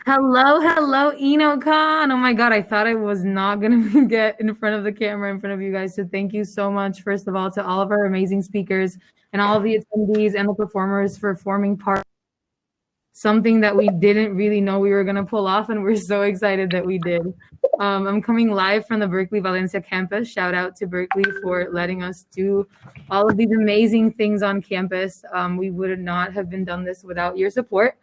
Hello, hello, INO CON. Oh my God, I thought I was not going to get in front of the camera in front of you guys. So thank you so much, first of all, to all of our amazing speakers and all of the attendees and the performers for forming part something that we didn't really know we were going to pull off, and we're so excited that we did. I'm coming live from the Berkeley Valencia campus. Shout out to Berkeley for letting us do all of these amazing things on campus. We would not have been done this without your support.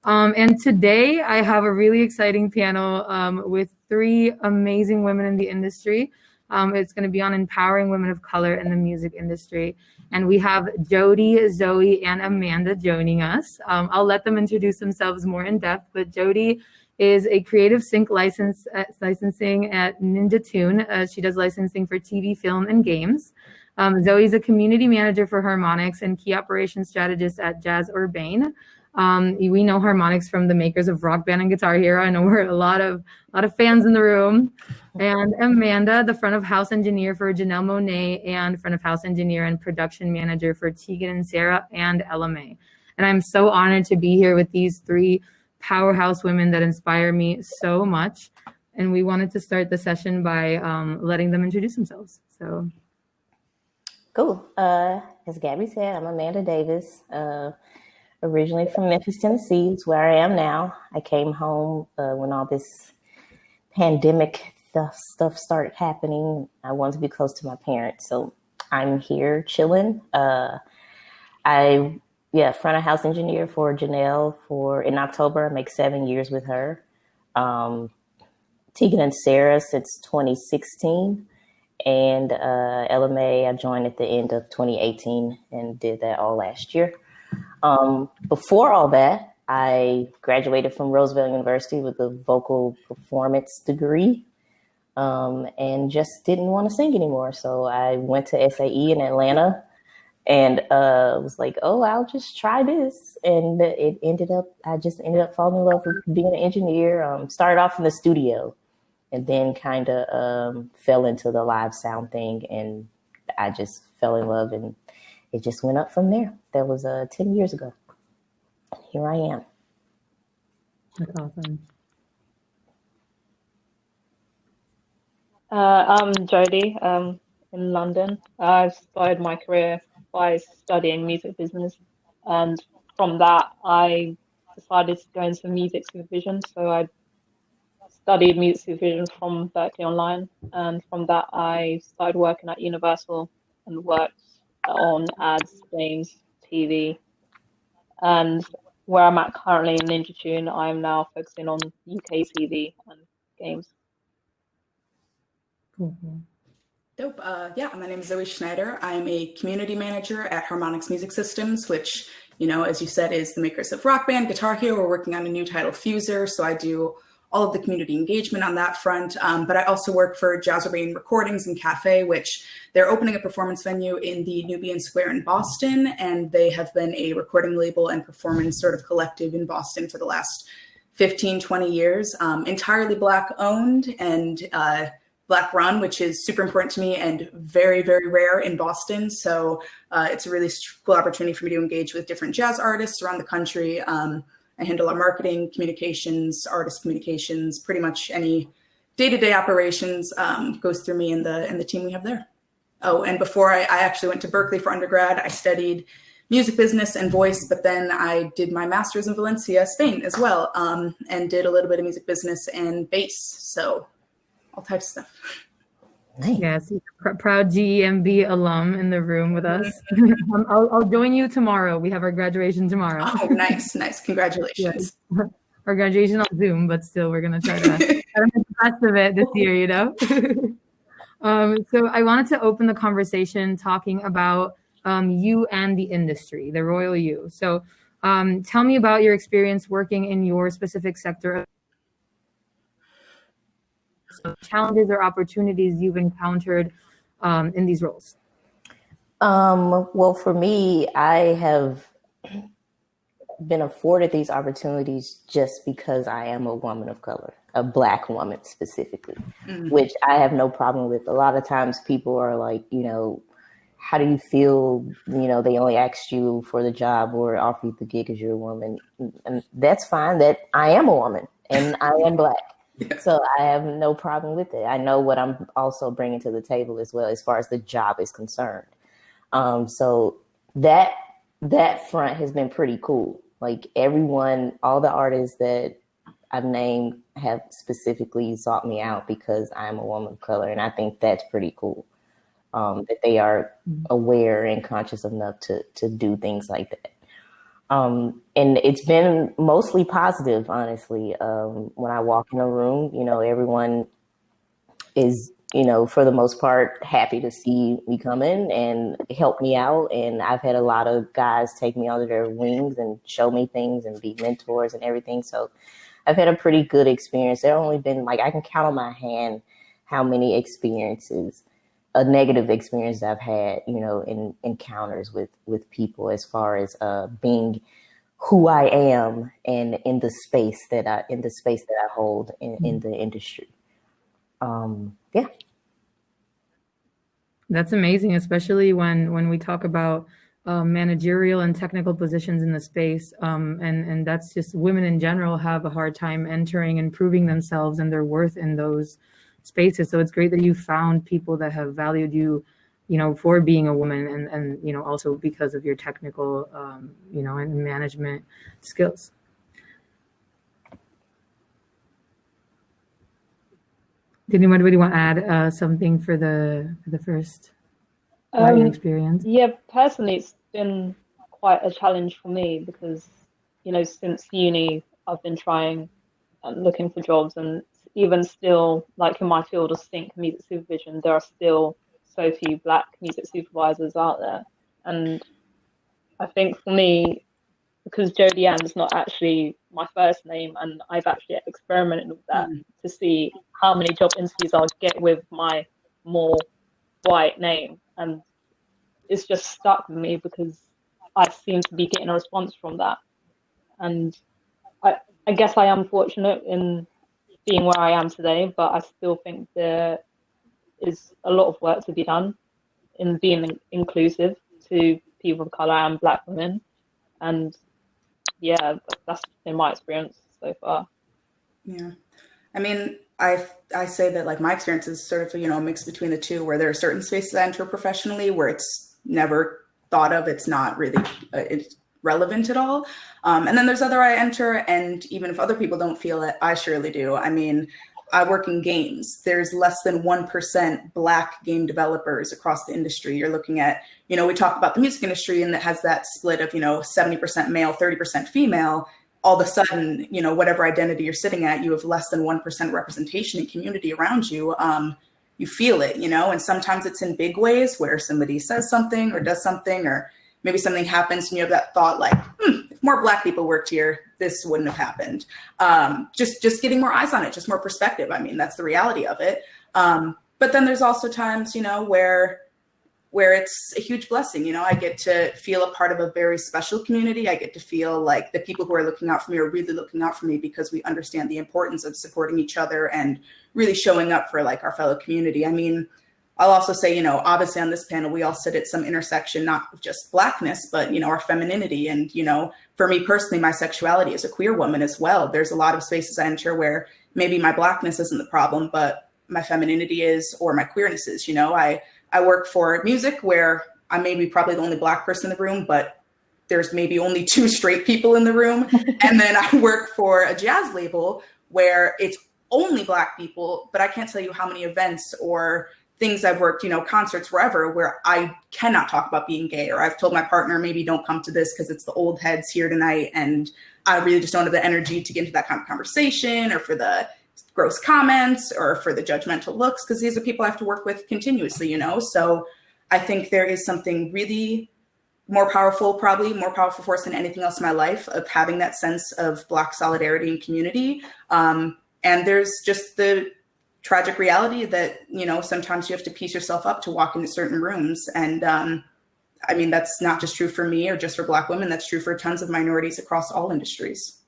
And today I have a really exciting panel with three amazing women in the industry. It's going to be on empowering women of color in the music industry. And we have Jody, Zoe, and Amanda joining us. I'll let them introduce themselves more in depth, but Jody is a creative sync licensing at Ninja Tune. She does licensing for TV, film, and games. Zoe's a community manager for Harmonix and key operations strategist at Jazz Urbane. We know Harmonix from the makers of Rock Band and Guitar Hero. I know we're a lot of fans in the room. And Amanda, the front of house engineer for Janelle Monáe and front of house engineer and production manager for Tegan and Sarah and Ella May. And I'm so honored to be here with these three powerhouse women that inspire me so much. And we wanted to start the session by letting them introduce themselves. So, cool. As Gabby said, I'm Amanda Davis. Originally from Memphis, Tennessee. It's where I am now. I came home when all this pandemic stuff started happening. I wanted to be close to my parents, so I'm here chilling. Front of house engineer for Janelle in October. I make 7 years with her. Tegan and Sarah since 2016. And Ella May, I joined at the end of 2018 and did that all last year. Before all that, I graduated from Roosevelt University with a vocal performance degree and just didn't want to sing anymore. So I went to SAE in Atlanta and was like, oh, I'll just try this. And I just ended up falling in love with being an engineer. Started off in the studio and then kind of fell into the live sound thing. And I just fell in love and it just went up from there. That was 10 years ago. Here I am. that's awesome. I'm Jody in London. I started my career by studying music business. And from that, I decided to go into music supervision. So I studied music supervision from Berkeley Online. And from that, I started working at Universal and worked on ads, games, TV, and where I'm at currently in Ninja Tune, I'm now focusing on UK TV and games. Mm-hmm. Dope. My name is Zoe Schneider. I'm a community manager at Harmonix Music Systems, which, as you said, is the makers of Rock Band, Guitar Hero. We're working on a new title, Fuser, so I do all of the community engagement on that front. But I also work for Jazz Urbane Recordings and Cafe, which they're opening a performance venue in the Nubian Square in Boston. And they have been a recording label and performance sort of collective in Boston for the last 15, 20 years. Entirely Black owned and Black run, which is super important to me and very, very rare in Boston. So it's a really cool opportunity for me to engage with different jazz artists around the country. I handle our marketing, communications, artist communications, pretty much any day-to-day operations goes through me and the team we have there. Oh, and before I actually went to Berkeley for undergrad, I studied music business and voice, but then I did my master's in Valencia, Spain as well, and did a little bit of music business and bass. So all types of stuff. Nice. Yes, proud GEMB alum in the room with us. I'll join you tomorrow. We have our graduation tomorrow. Oh, nice. Congratulations. Yes. Our graduation on Zoom, but still we're going to try to make the best of it this year, So I wanted to open the conversation talking about you and the industry, the royal you. So tell me about your experience working in your specific sector, challenges or opportunities you've encountered in these roles. Well, for me, I have been afforded these opportunities just because I am a woman of color, a Black woman specifically, which I have no problem with. A lot of times people are like, how do you feel, they only asked you for the job or offer you the gig as you're a woman. And that's fine, that I am a woman and I am Black. Yeah. So I have no problem with it. I know what I'm also bringing to the table as well, as far as the job is concerned. So that front has been pretty cool. Like everyone, all the artists that I've named have specifically sought me out because I'm a woman of color. And I think that's pretty cool, that they are aware and conscious enough to do things like that. And it's been mostly positive, honestly. When I walk in a room, you know, everyone is, you know, for the most part, happy to see me come in and help me out. And I've had a lot of guys take me under their wings and show me things and be mentors and everything. So I've had a pretty good experience. There have only been, like, I can count on my hand how many experiences, a negative experience I've had, you know, in encounters with people, as far as being who I am and in the space that I hold in the industry. Yeah. That's amazing, especially when we talk about managerial and technical positions in the space. And that's just, women in general have a hard time entering and proving themselves and their worth in those spaces. So it's great that you found people that have valued you, you know, for being a woman and you know, also because of your technical, you know, and management skills. Did anybody want to add something for the first writing experience? Yeah, personally, it's been quite a challenge for me because, you know, since uni, I've been trying and looking for jobs, and even still, like in my field of sync music supervision, there are still so few Black music supervisors out there. And I think for me, because Jody-Ann is not actually my first name, and I've actually experimented with that to see how many job interviews I'll get with my more white name. And it's just stuck with me because I seem to be getting a response from that. And I guess I am fortunate in being where I am today, but I still think there is a lot of work to be done in being inclusive to people of color and Black women. And yeah, that's been my experience so far. Yeah. I mean, I say that, like, my experience is sort of, you know, a mix between the two, where there are certain spaces I enter professionally where it's never thought of, it's not really it's relevant at all. And then there's other I enter, and even if other people don't feel it, I surely do. I mean, I work in games. There's less than 1% Black game developers across the industry. You're looking at, you know, we talk about the music industry, and that has that split of, you know, 70% male, 30% female. All of a sudden, you know, whatever identity you're sitting at, you have less than 1% representation in community around you. You feel it, you know, and sometimes it's in big ways where somebody says something or does something, or maybe something happens and you have that thought like, if more Black people worked here, this wouldn't have happened. Just getting more eyes on it, just more perspective. I mean, that's the reality of it. But then there's also times, you know, where it's a huge blessing. You know, I get to feel a part of a very special community. I get to feel like the people who are looking out for me are really looking out for me because we understand the importance of supporting each other and really showing up for, like, our fellow community. I mean, I'll also say, you know, obviously on this panel, we all sit at some intersection, not of just Blackness, but, you know, our femininity. And, you know, for me personally, my sexuality as a queer woman as well. There's a lot of spaces I enter where maybe my Blackness isn't the problem, but my femininity is, or my queerness is. You know, I work for music where I may be probably the only Black person in the room, but there's maybe only 2 straight people in the room. And then I work for a jazz label where it's only Black people, but I can't tell you how many events or things I've worked, you know, concerts, wherever, where I cannot talk about being gay, or I've told my partner, maybe don't come to this because it's the old heads here tonight. And I really just don't have the energy to get into that kind of conversation, or for the gross comments, or for the judgmental looks, because these are people I have to work with continuously, you know? So I think there is something really more powerful, probably more powerful force than anything else in my life, of having that sense of Black solidarity and community. And there's just the tragic reality that, you know, sometimes you have to piece yourself up to walk into certain rooms. And I mean, that's not just true for me or just for Black women. That's true for tons of minorities across all industries.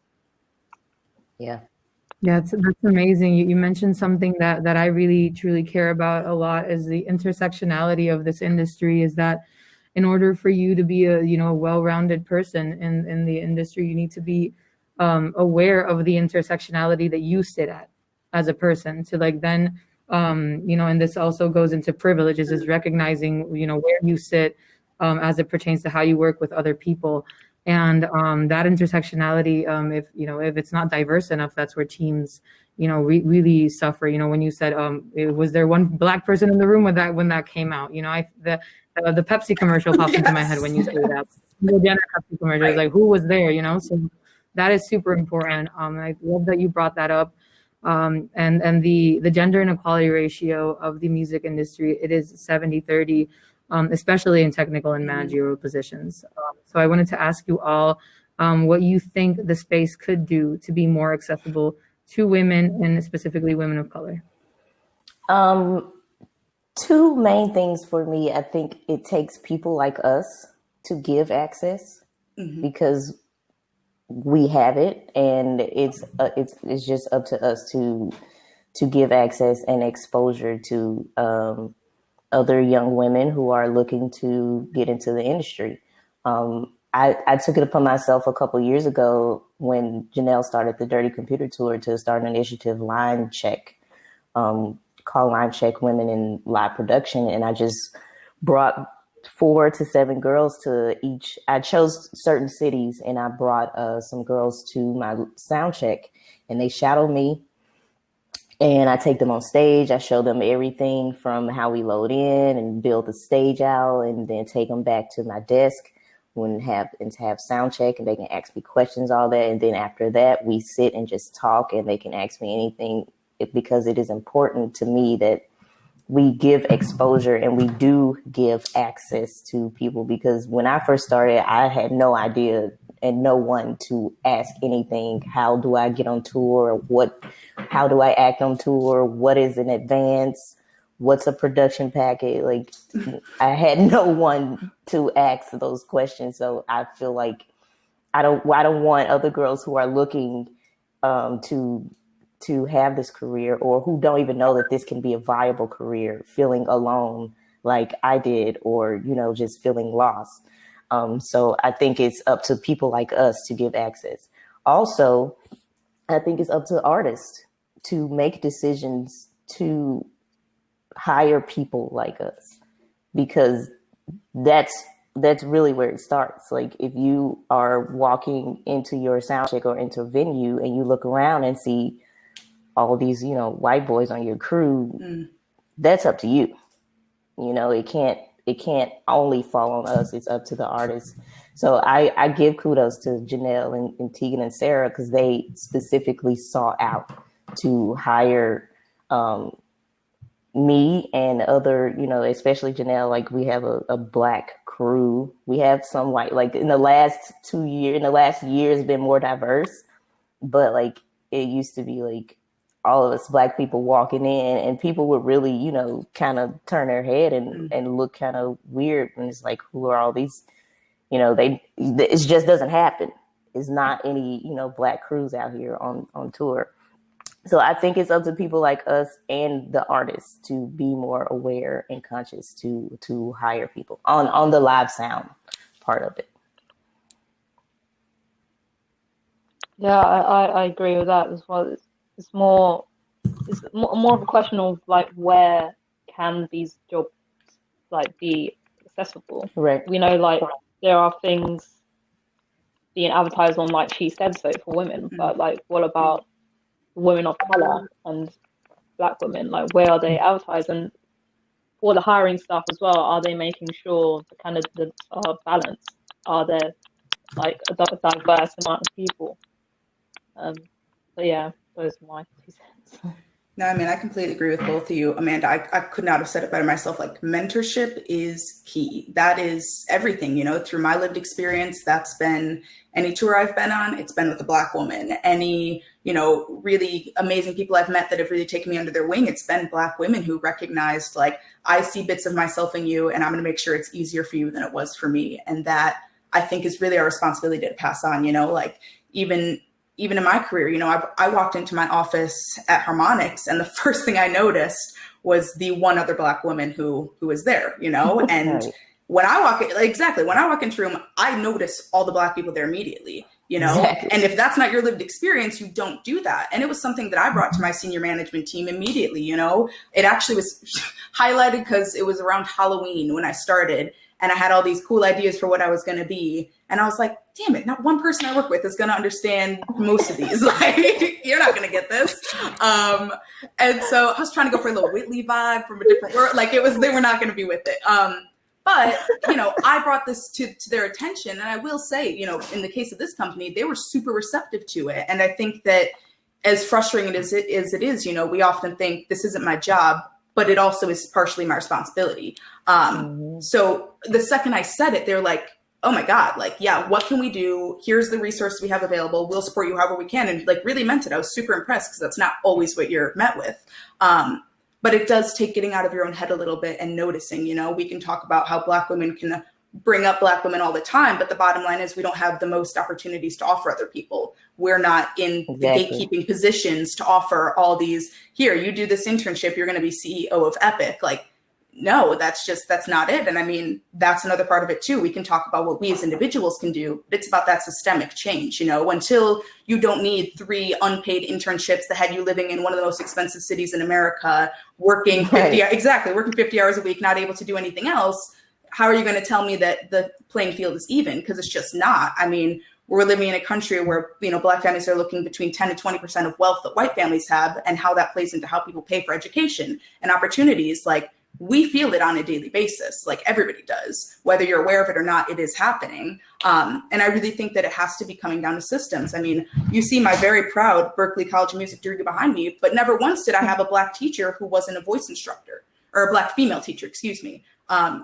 Yeah. Yeah, that's amazing. You mentioned something that I really truly care about a lot, is the intersectionality of this industry. Is that in order for you to be a, you know, a well-rounded person in the industry, you need to be aware of the intersectionality that you sit at as a person, to like then and this also goes into privileges, is recognizing where you sit as it pertains to how you work with other people. And that intersectionality, if it's not diverse enough, that's where teams really suffer. When you said was there one Black person in the room when that came out? The Pepsi commercial popped into my head when you say that. The Jenner Pepsi commercial, is like, who was there? So that is super important. I love that you brought that up. And the gender inequality ratio of the music industry, it is 70-30, especially in technical and managerial positions. So I wanted to ask you all what you think the space could do to be more accessible to women, and specifically women of color. Two main things for me. I think it takes people like us to give access, because we have it, and it's just up to us to give access and exposure to other young women who are looking to get into the industry. I took it upon myself a couple of years ago when Janelle started the Dirty Computer Tour to start an initiative, Line Check, called Line Check Women in Live Production. And I just brought 4 to 7 girls to each. I chose certain cities, and I brought some girls to my sound check, and they shadowed me. And I take them on stage. I show them everything from how we load in and build the stage out, and then take them back to my desk have sound check, and they can ask me questions, all that. And then after that, we sit and just talk, and they can ask me anything, because it is important to me that we give exposure and we do give access to people. Because when I first started, I had no idea and no one to ask anything. How do I get on tour? How do I act on tour? What is in advance? What's a production packet? Like, I had no one to ask those questions. So I feel like I don't want other girls who are looking to have this career, or who don't even know that this can be a viable career, feeling alone like I did, or, just feeling lost. So I think it's up to people like us to give access. Also, I think it's up to artists to make decisions to hire people like us, because that's really where it starts. Like, if you are walking into your sound check or into a venue and you look around and see all these, white boys on your crew, that's up to you. It can't only fall on us. It's up to the artists. So I give kudos to Janelle and Tegan and Sarah, because they specifically sought out to hire me and other, especially Janelle. Like, we have a Black crew. We have some white, like, in the last year has been more diverse, but like, it used to be like all of us Black people walking in, and people would really, kind of turn their head and look kind of weird. And it's like, who are all these, it just doesn't happen. It's not any, Black crews out here on tour. So I think it's up to people like us and the artists to be more aware and conscious to hire people on the live sound part of it. Yeah, I agree with that as well. It's more of a question of like, where can these jobs like be accessible? Right. We know, like, there are things being advertised on, like, She Said So for women, but like, what about women of color and Black women? Like, where are they advertised? And for the hiring staff as well, are they making sure the candidates are balanced? Are there like a diverse amount of people? So yeah, those are my 2 cents. No, I mean, I completely agree with both of you. Amanda, I could not have said it better myself. Like, mentorship is key. That is everything, through my lived experience. That's been any tour I've been on, it's been with a Black woman. Any, really amazing people I've met that have really taken me under their wing, it's been Black women who recognized, like, I see bits of myself in you, and I'm going to make sure it's easier for you than it was for me. And that, I think, is really our responsibility to pass on, like, even in my career, I walked into my office at Harmonix, and the first thing I noticed was the one other Black woman who was there, and when I walk in, exactly, when I walk into a room, I notice all the Black people there immediately, you know? Exactly. And if that's not your lived experience, you don't do that. And it was something that I brought to my senior management team immediately, you know? It actually was highlighted because it was around Halloween when I started, and I had all these cool ideas for what I was going to be. And I was like, damn it, not one person I work with is going to understand most of these. Like, you're not going to get this. And so I was trying to go for a little Whitley vibe from a different world. Like, they were not going to be with it. But, you know, I brought this to their attention. And I will say, you know, in the case of this company, they were super receptive to it. And I think that as frustrating as it is, you know, we often think this isn't my job, but it also is partially my responsibility. So the second I said it, they're like, oh my God, like, yeah, what can we do? Here's the resource we have available. We'll support you however we can. And like really meant it. I was super impressed because that's not always what you're met with. But it does take getting out of your own head a little bit and noticing, you know, we can talk about how Black women can bring up Black women all the time, but the bottom line is we don't have the most opportunities to offer other people. We're not in the gatekeeping positions to offer all these, here, you do this internship, you're going to be CEO of Epic. Like, no, that's not it. And I mean, that's another part of it too. We can talk about what we as individuals can do, but it's about that systemic change, you know, until you don't need 3 unpaid internships that had you living in one of the most expensive cities in America, working 50 hours a week, not able to do anything else. How are you going to tell me that the playing field is even? Because it's just not. I mean, we're living in a country where, you know, Black families are looking between 10 to 20% of wealth that white families have, and how that plays into how people pay for education and opportunities. Like, we feel it on a daily basis, like everybody does, whether you're aware of it or not, it is happening. And I really think that it has to be coming down to systems. I mean, you see my very proud Berklee College of Music degree behind me, but never once did I have a Black teacher who wasn't a voice instructor, or a Black female teacher, excuse me.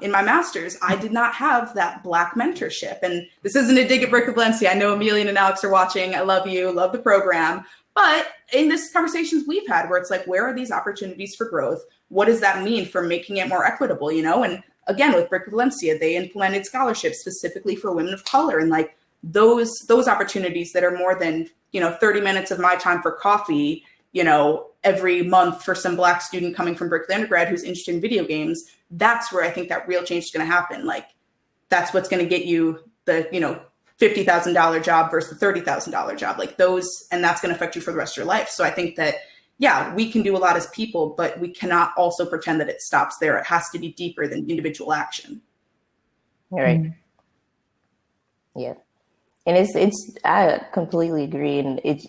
In my master's, I did not have that Black mentorship. And this isn't a dig at Berklee Valencia. I know Amelia and Alex are watching. I love you, love the program. But in this conversations we've had where it's like, where are these opportunities for growth? What does that mean for making it more equitable, you know? And again, with Berklee Valencia, they implemented scholarships specifically for women of color. And like those opportunities that are more than, you know, 30 minutes of my time for coffee, you know, every month for some Black student coming from Berklee undergrad who's interested in video games, that's where I think that real change is going to happen. Like, that's what's going to get you the, you know, $50,000 job versus the $30,000 job, like those, and that's going to affect you for the rest of your life. So I think that, yeah, we can do a lot as people, but we cannot also pretend that it stops there. It has to be deeper than individual action. Right. Yeah. And it's, I completely agree. And it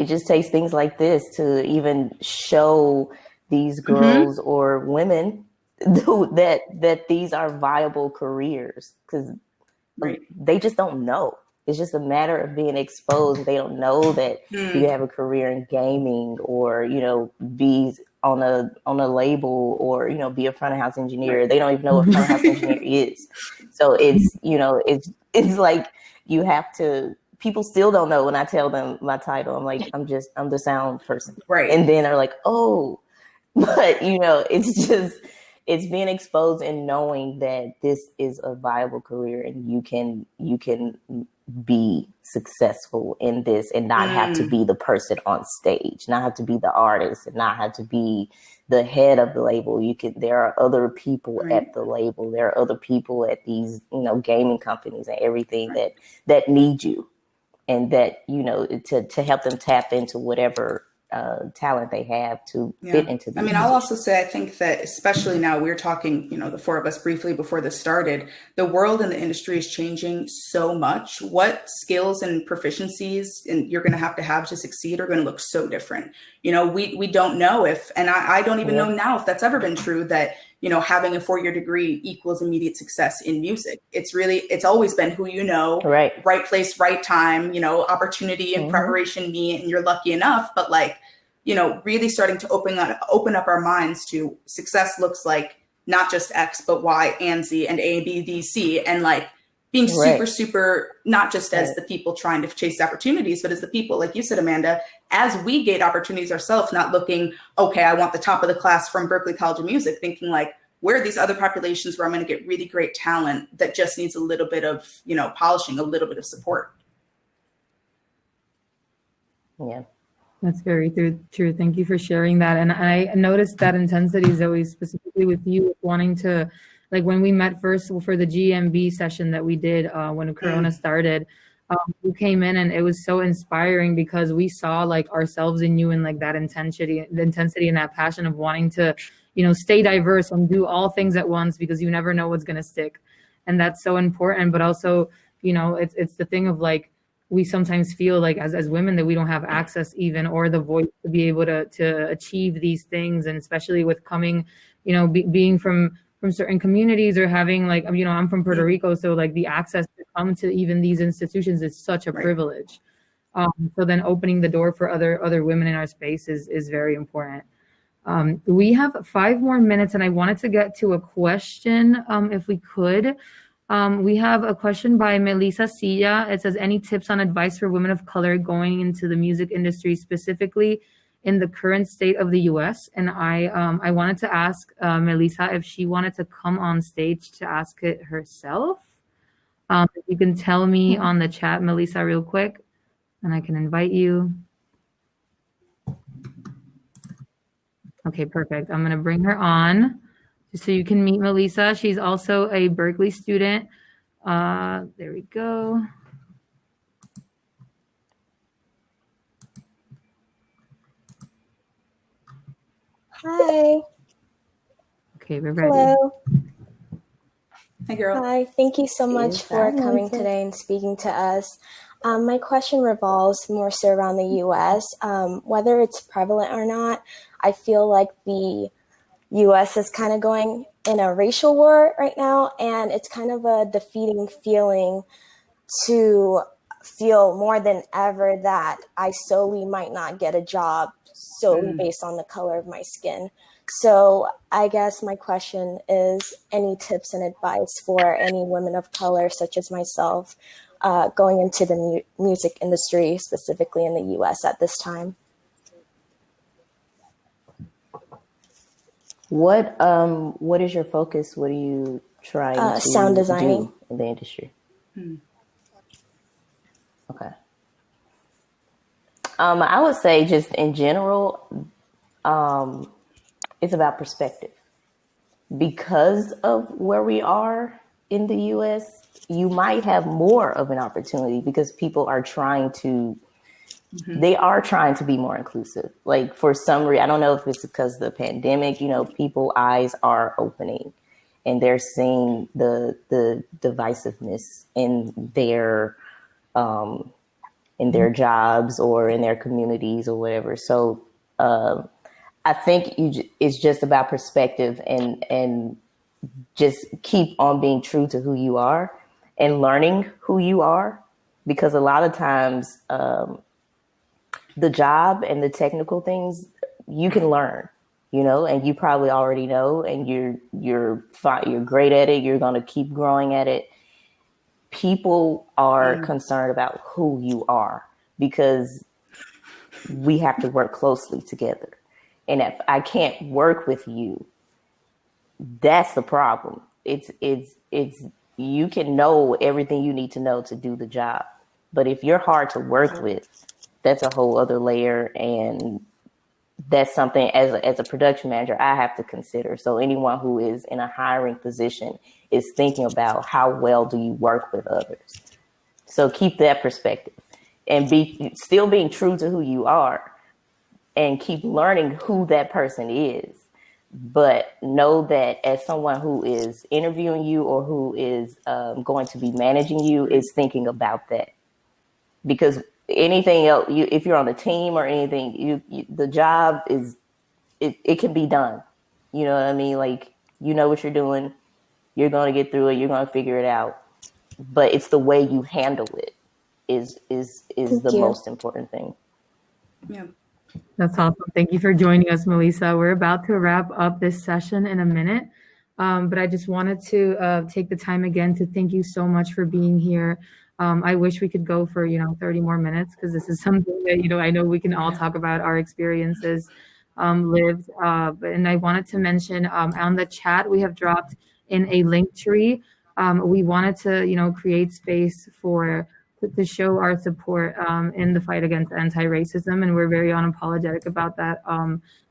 just takes things like this to even show these girls or women that these are viable careers, because they just don't know. It's just a matter of being exposed. They don't know that you have a career in gaming, or, you know, be on a label, or, you know, be a front of house engineer. They don't even know what front of house engineer is. So it's, you know, it's like you have to, people still don't know when I tell them my title. I'm like, I'm the sound person. Right. And then they're like, oh, but, you know, it's being exposed and knowing that this is a viable career, and you can be successful in this and not have to be the person on stage, not have to be the artist, and not have to be the head of the label. There are other people at the label. There are other people at these, you know, gaming companies and everything that need you, and that, you know, to help them tap into whatever talent they have to fit into these. I mean, I'll also say, I think that especially now, we're talking, you know, the four of us briefly before this started, the world and the industry is changing so much. What skills and proficiencies you're going to have to succeed are going to look so different. You know, we don't know if, and I don't even know now if that's ever been true, that, you know, having a 4-year degree equals immediate success in music. It's always been who you know, right place, right time, you know, opportunity and preparation meet, and you're lucky enough. But like, you know, really starting to open up our minds to success looks like not just X, but Y and Z and A, B, B, C, and like being super, not just as the people trying to chase opportunities, but as the people, like you said, Amanda, as we gate opportunities ourselves, not looking, okay, I want the top of the class from Berklee College of Music, thinking like, where are these other populations where I'm going to get really great talent that just needs a little bit of, you know, polishing, a little bit of support. Yeah. That's very true. Thank you for sharing that. And I noticed that intensity, Zoe, specifically with you wanting to like when we met first for the GMB session that we did when Corona started, you came in and it was so inspiring because we saw like ourselves in you and like that intensity and that passion of wanting to, you know, stay diverse and do all things at once because you never know what's going to stick. And that's so important. But also, you know, it's the thing of like, we sometimes feel like as women that we don't have access even or the voice to be able to achieve these things. And especially with coming, you know, being from certain communities or having like, you know, I'm from Puerto Rico. So like the access to come to even these institutions is such a privilege. So then opening the door for other women in our space is very important. We have 5 more minutes and I wanted to get to a question if we could. We have a question by Melissa Silla. It says, any tips on advice for women of color going into the music industry, specifically in the current state of the US? And I wanted to ask Melissa if she wanted to come on stage to ask it herself. If you can tell me on the chat, Melissa, real quick, and I can invite you. Okay, perfect. I'm going to bring her on just so you can meet Melissa. She's also a Berkeley student. There we go. Hi. Okay, we're ready. Hello. Hi, girl. Hi. Thank you so much for coming today and speaking to us. My question revolves more so around the U.S. Whether it's prevalent or not, I feel like the U.S. is kind of going in a racial war right now, and it's kind of a defeating feeling to feel more than ever that I solely might not get a job solely based on the color of my skin. So I guess my question is, any tips and advice for any women of color, such as myself, going into the music industry, specifically in the U.S. at this time? What is your focus? What are you trying to sound designing do in the industry? Okay. I would say just in general, it's about perspective. Because of where we are in the U.S., you might have more of an opportunity because people are trying to they are trying to be more inclusive. Like for some reason, I don't know if it's because of the pandemic, you know, people's eyes are opening and they're seeing the divisiveness in their jobs or in their communities or whatever. So I think it's just about perspective and just keep on being true to who you are and learning who you are, because a lot of times the job and the technical things you can learn, you know, and you probably already know, and you're great at it. You're going to keep growing at it. People are concerned about who you are because we have to work closely together. And if I can't work with you, that's the problem. It's you can know everything you need to know to do the job, but if you're hard to work with, that's a whole other layer, and that's something as a production manager I have to consider. So anyone who is in a hiring position is thinking about how well do you work with others. So keep that perspective and still being true to who you are and keep learning who that person is. But know that as someone who is interviewing you or who is going to be managing you is thinking about that. Because anything else, if you're on the team or anything, the job is, it can be done. You know what I mean? Like, you know what you're doing. You're going to get through it. You're going to figure it out. But it's the way you handle it is the most important thing. Yeah. That's awesome. Thank you for joining us, Melissa. We're about to wrap up this session in a minute, but I just wanted to take the time again to thank you so much for being here. I wish we could go for 30 more minutes because this is something that I know we can all talk about our experiences lived. And I wanted to mention on the chat we have dropped in a link tree. We wanted to create space to show our support in the fight against anti-racism. And we're very unapologetic about that,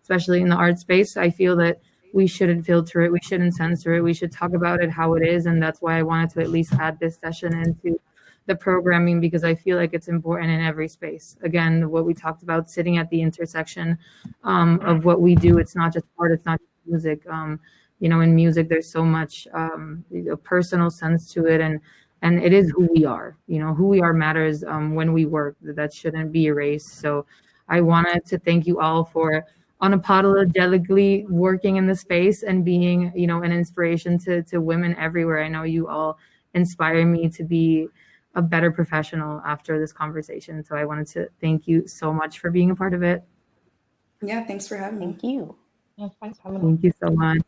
especially in the art space. I feel that, we shouldn't filter it. We shouldn't censor it. We should talk about it how it is. And that's why I wanted to at least add this session into the programming, because I feel like it's important in every space. Again, what we talked about, sitting at the intersection of what we do. It's not just art, it's not just music. You know, in music, there's so much a personal sense to it, and it is who we are. You know, who we are matters when we work. That shouldn't be erased. So I wanted to thank you all for unapologetically working in the space and being, you know, an inspiration to women everywhere. I know you all inspire me to be a better professional after this conversation. So I wanted to thank you so much for being a part of it. Yeah, thanks for having me. Thank you. Yeah, thanks for having us. Thank you so much.